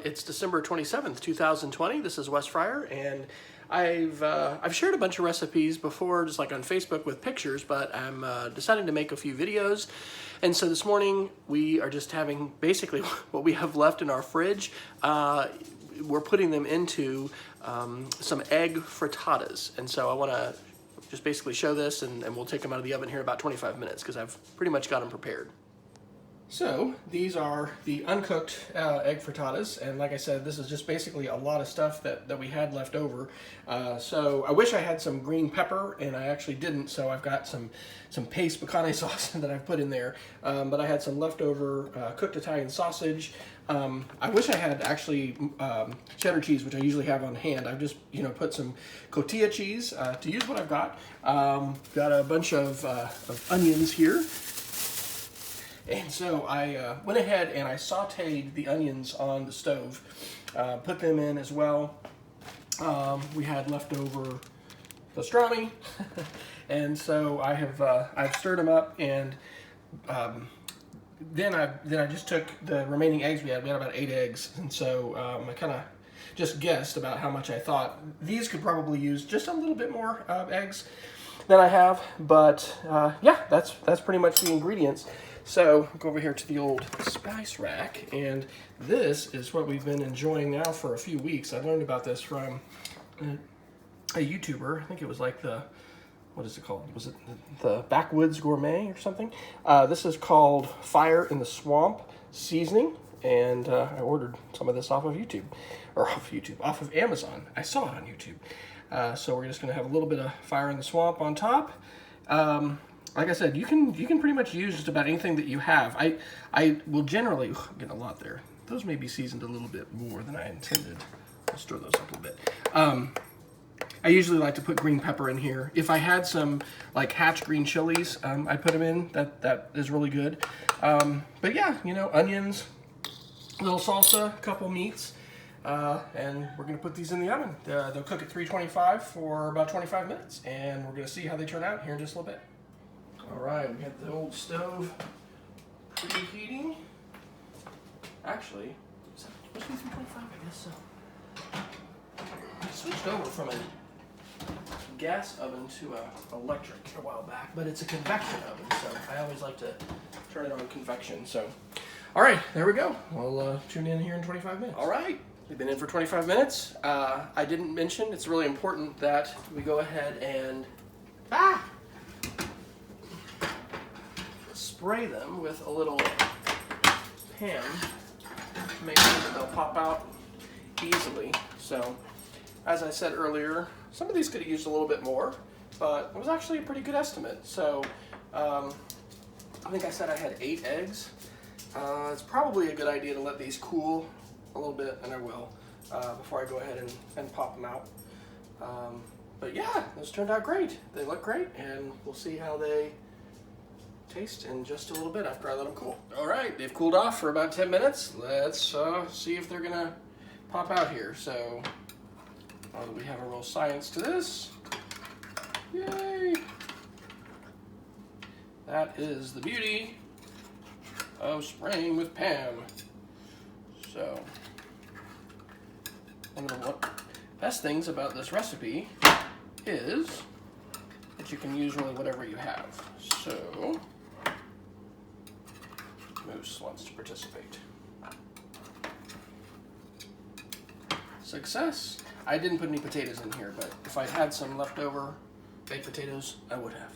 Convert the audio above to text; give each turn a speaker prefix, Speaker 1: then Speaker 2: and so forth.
Speaker 1: It's December 27th, 2020. This is Wes Fryer, and I've shared a bunch of recipes before, just like on Facebook with pictures, but I'm deciding to make a few videos. And so this morning we are just having basically what we have left in our fridge. We're putting them into some egg frittatas. And so I want to just basically show this, and we'll take them out of the oven here in about 25 minutes because I've pretty much got them prepared. So these are the uncooked egg frittatas, and like I said, this is just basically a lot of stuff that we had left over. So I wish I had some green pepper, and I actually didn't, so I've got some paste picante sauce that I've put in there. But I had some leftover cooked Italian sausage. I wish I had actually cheddar cheese, which I usually have on hand. I've just put some cotija cheese to use what I've got. Got a bunch of onions here. And so I went ahead and I sauteed the onions on the stove, put them in as well. We had leftover pastrami, and so I've stirred them up, and then I just took the remaining eggs we had. We had about 8 eggs, and so I kind of just guessed about how much I thought. These could probably use just a little bit more eggs than I have, but yeah, that's pretty much the ingredients. So go over here to the old spice rack, and this is what we've been enjoying now for a few weeks. I learned about this from a YouTuber. I think it was like what is it called? Was it the Backwoods Gourmet or something? This is called Fire in the Swamp Seasoning, and I ordered some of this off of off of Amazon. I saw it on YouTube. So we're just gonna have a little bit of Fire in the Swamp on top. Like I said, you can pretty much use just about anything that you have. I will generally, I'm getting a lot there. Those may be seasoned a little bit more than I intended. I'll stir those up a little bit. I usually like to put green pepper in here. If I had some like Hatch green chilies, I put them in. That is really good. But yeah, onions, a little salsa, a couple meats, and we're gonna put these in the oven. They'll cook at 325 for about 25 minutes, and we're gonna see how they turn out here in just a little bit. All right, we got the old stove preheating. Actually, is that supposed to be 325? I guess so. I switched over from a gas oven to an electric a while back, but it's a convection oven, so I always like to turn it on convection. So, all right, there we go. We'll tune in here in 25 minutes. All right, we've been in for 25 minutes. I didn't mention, it's really important that we go ahead and spray them with a little pan to make sure that they'll pop out easily. So, as I said earlier, some of these could have used a little bit more, but it was actually a pretty good estimate. So, I think I said I had 8 eggs. It's probably a good idea to let these cool a little bit, and I will, before I go ahead and pop them out. But yeah, those turned out great. They look great, and we'll see how they taste in just a little bit after I let them cool. All right, they've cooled off for about 10 minutes. Let's see if they're gonna pop out here. So we have a real science to this. Yay! That is the beauty of spraying with Pam. So one of the best things about this recipe is that you can use really whatever you have. So Moose wants to participate. Success! I didn't put any potatoes in here, but if I'd had some leftover baked potatoes, I would have.